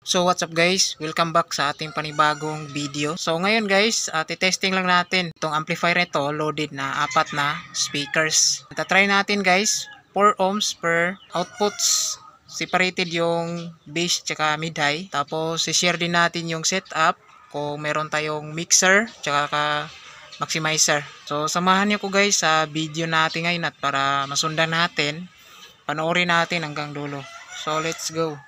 So what's up guys, welcome back sa ating panibagong video. So ngayon guys, testing lang natin itong amplifier nito, loaded na 4 na speakers. Try natin guys, 4 ohms per outputs, separated yung bass tsaka mid high. Tapos share din natin yung setup kung meron tayong mixer tsaka maximizer. So samahan niyo ko guys sa video natin ngayon at para masundan natin, panoorin natin hanggang dulo. So let's go.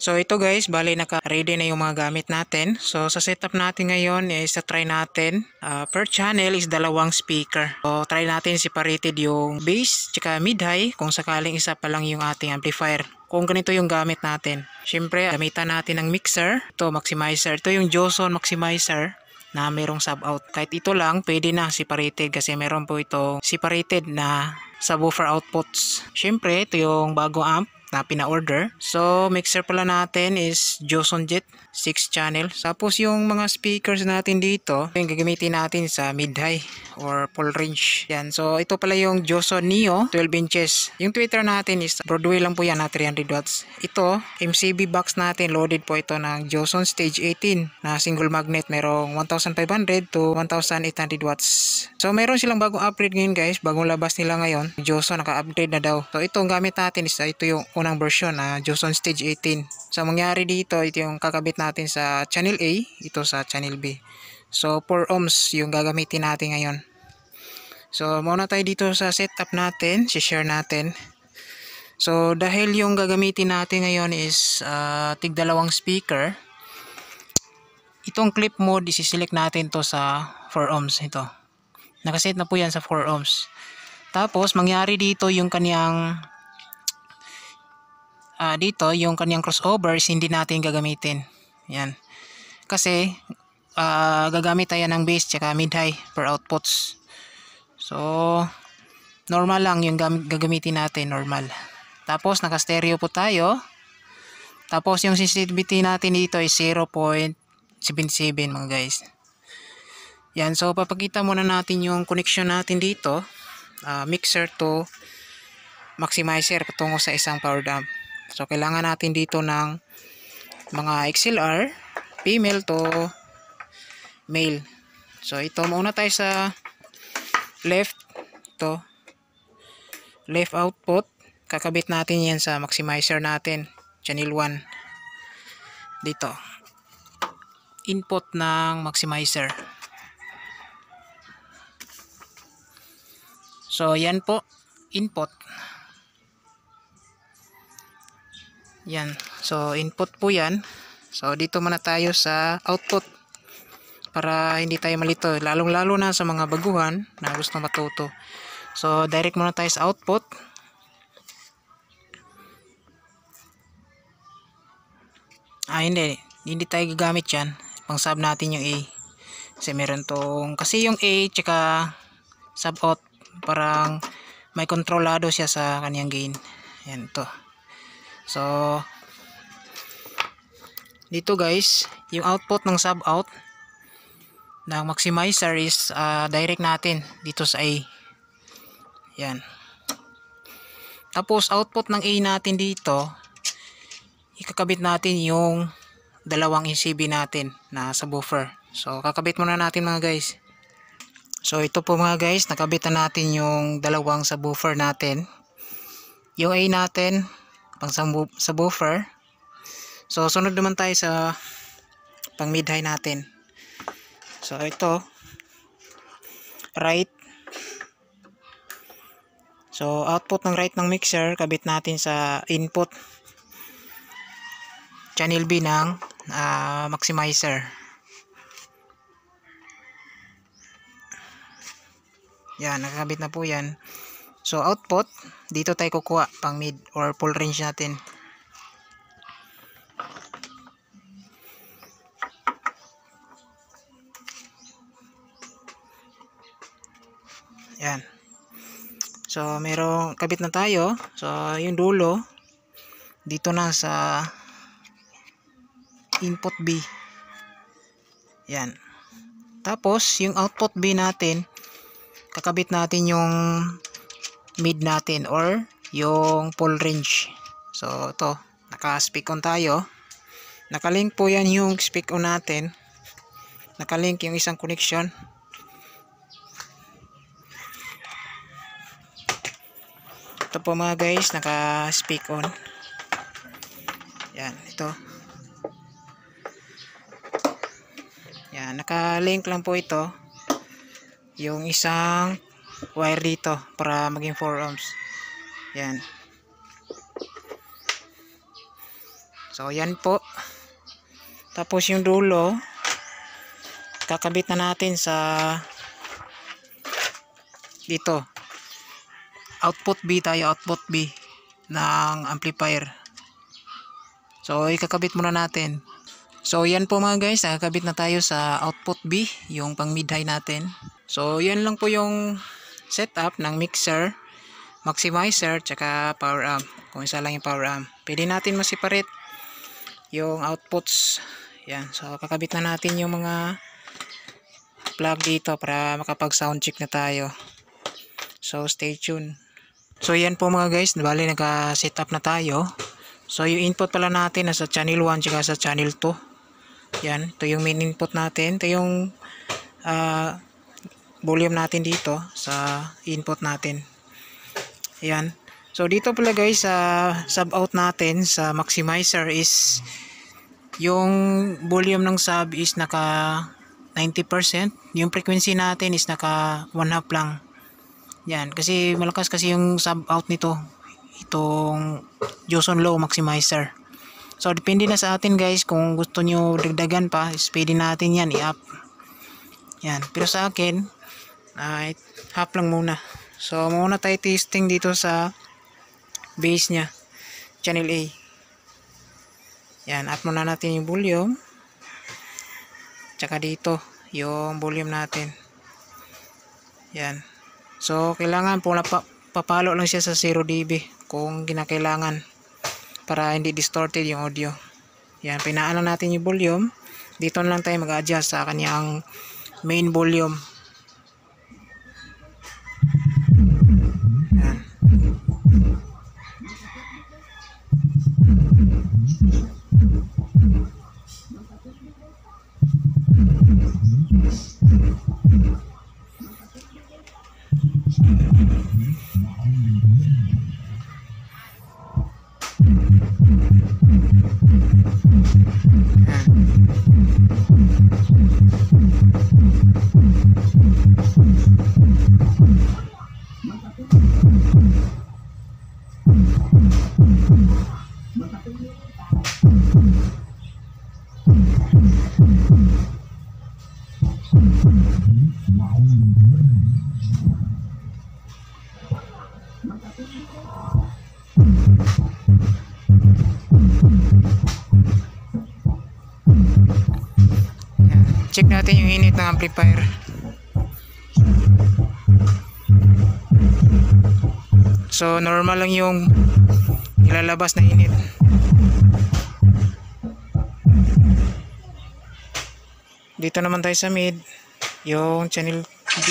So ito guys, bali naka-ready na yung mga gamit natin. So sa setup natin ngayon is try natin per channel is 2 speaker. So try natin separated yung bass tsaka mid-high kung sakaling isa pa lang yung ating amplifier. Kung ganito yung gamit natin. Syempre gamitan natin ng mixer, ito maximizer. Ito yung Joson maximizer na merong sub-out. Kahit ito lang pwede na separated kasi meron po ito separated na subwoofer outputs. Syempre ito yung bago amp na pina-order. So mixer pala natin is Joson Jet 6 channel. Tapos yung mga speakers natin dito, yung gagamitin natin sa mid-high or full range. Yan. So ito pala yung Joson Neo 12 inches. Yung tweeter natin is Broadway lang po yan na 300 watts. Ito, MCB box natin, loaded po ito ng Joson Stage 18 na single magnet. Merong 1,500 to 1,800 watts. So meron silang bagong upgrade ngayon guys. Bagong labas nila ngayon. Joson naka-upgrade na daw. So ito ang gamit natin is ito yung unang version na Joson Stage 18. So mangyari dito, ito yung kakabit natin sa channel A, ito sa channel B. So 4 ohms yung gagamitin natin ngayon. So muna tayo dito sa setup natin, share natin. So dahil yung gagamitin natin ngayon is tig 2 speaker, itong clip mode isi-select natin to sa 4 ohms ito. Nakaset na po yan sa 4 ohms. Tapos mangyari dito yung kaniyang dito yung kanyang crossover is hindi natin gagamitin. Yan. Kasi gagamit tayo ng bass tsaka mid-high per outputs. So normal lang yung gagamitin natin, normal. Tapos naka-stereo po tayo. Tapos yung sensitivity natin dito is 0.77 mga guys. Yan, so papakita muna natin yung connection natin dito. Mixer to maximizer patungo sa isang powered amp. So kailangan natin dito ng mga XLR, female to male. So ito muna tayo sa left, to left output. Kakabit natin yan sa maximizer natin, channel 1. Dito. Input ng maximizer. So yan po, input. Yan. So input po yan. So dito muna tayo sa output para hindi tayo malito, lalong-lalo na sa mga baguhan na gusto matuto. So direct muna tayo sa output. Hindi tayo gagamit yan. Pang sub natin yung A. Kasi meron tong, kasi yung A tsaka sub out parang may kontrolado siya sa kanyang gain. Yan to. So dito guys, yung output ng sub out ng maximizer is direct natin dito sa A. Yan. Tapos output ng A natin dito, ikakabit natin yung 2 MCB natin na subwoofer. So kakabit muna natin mga guys. So ito po mga guys, nakabitan natin yung 2 subwoofer natin. Yung A natin pang subwoofer. So sunod naman tayo sa pang mid-high natin. So ito right. So output ng right ng mixer kabit natin sa input channel B ng maximizer. Yan, nakakabit na po yan. So output, dito tayo kukuha pang mid or full range natin. Yan. So merong kabit na tayo. So yung dulo dito na sa input B. Yan. Tapos yung output B natin, kakabit natin yung mid natin or yung full range. So ito, naka-speak on tayo. Nakalink po yan yung speak on natin. Nakalink yung isang connection. Ito po mga guys, naka-speak on. Yan, ito. Yan, naka-link lang po ito. Yung isang wire dito para maging 4 ohms. Yan. So yan po. Tapos yung dulo, kakabit na natin sa dito. Output B tayo, output B ng amplifier. So ikakabit muna natin. So yan po mga guys, nakakabit na tayo sa output B, yung pang mid high natin. So yan lang po yung setup ng mixer, maximizer, tsaka power amp. Kung isa lang yung power amp, pwede natin ma-separate yung outputs. Yan, so kakabit na natin yung mga plug dito para makapag sound check na tayo. So stay tuned. So yan po mga guys, bali naka-setup na tayo. So yung input pala natin nasa channel 1 tsaka sa channel 2. Yan, ito yung main input natin. Ito yung volume natin dito sa input natin. Yan. So dito pala guys, sa sub out natin sa maximizer is yung volume ng sub is naka 90%. Yung frequency natin is naka 1/2 lang. Yan, kasi malakas kasi yung sub out nito, itong Joson Low maximizer. So depende na sa atin guys, kung gusto nyo dagdagan pa, is pwede natin yan i-up. Yan, pero sa akin ay half lang muna. So muna tayo testing dito sa base nya, channel A. Yan, up muna natin yung volume. Tsaka dito yung volume natin. Yan. So kailangan po papalo lang siya sa 0 dB kung kinakailangan para hindi distorted yung audio. Yan, pinaan natin yung volume. Dito lang tayo mag-adjust sa kanyang main volume. Yan. Check natin yung init ng amplifier. So normal lang yung ilalabas na init. Dito naman tayo sa mid, yung channel B.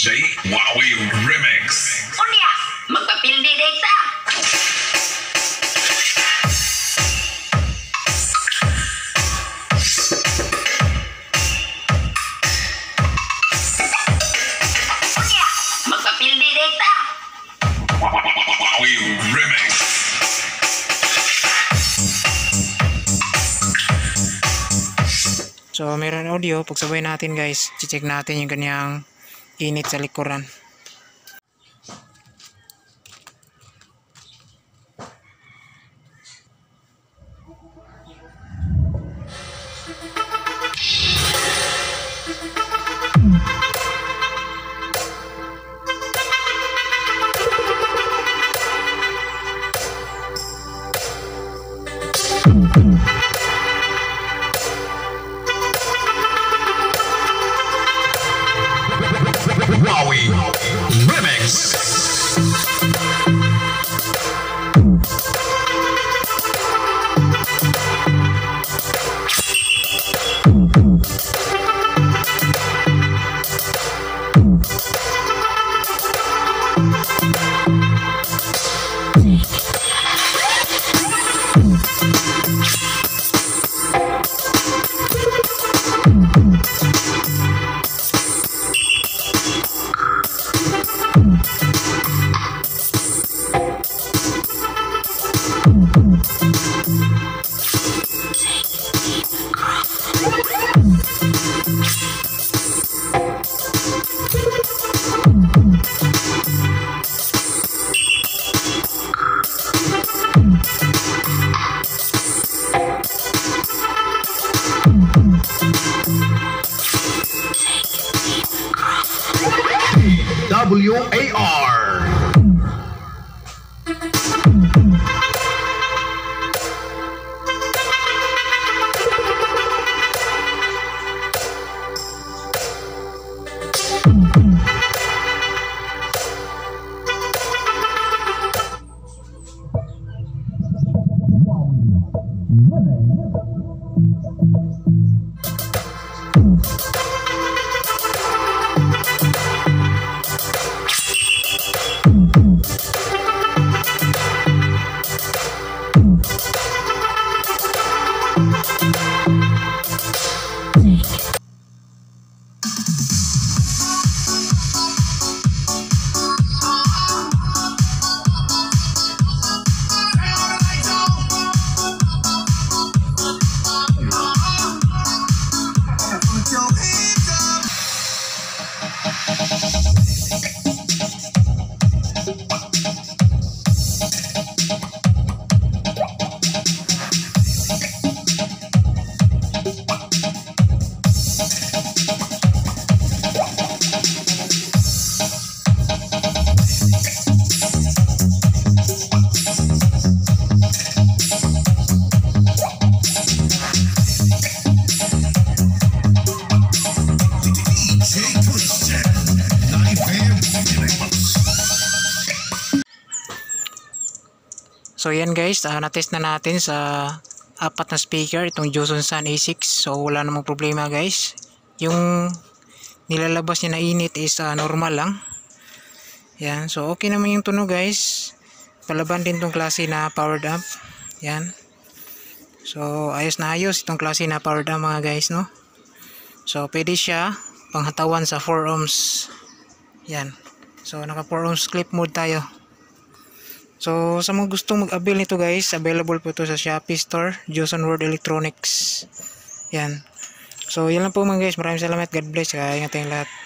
DJ Wowie Remix. Unya, magpapildi data. Unya, magpapildi data. Wowie Remix. So meron audio, pagsabay natin guys, check natin yung kanyang init sa likuran. WAR. So yan guys, na-test na natin sa apat na speaker itong Joson Sun A6. So wala namang problema guys. Yung nilalabas niya na init is normal lang. Yan, so okay naman yung tunog guys. Palaban din tong klase na powered amp. Yan. So ayos na ayos itong klase na powered amp mga guys, no. So pwede siya panghatawan sa 4 ohms. Yan. So naka 4 ohms clip mode tayo. So sa mga gustong mag-avail nito guys, available po ito sa Shopee Store, Joson World Electronics. Yan. So yan lang po mga guys, maraming salamat, God bless, kaya ingat tayong lahat.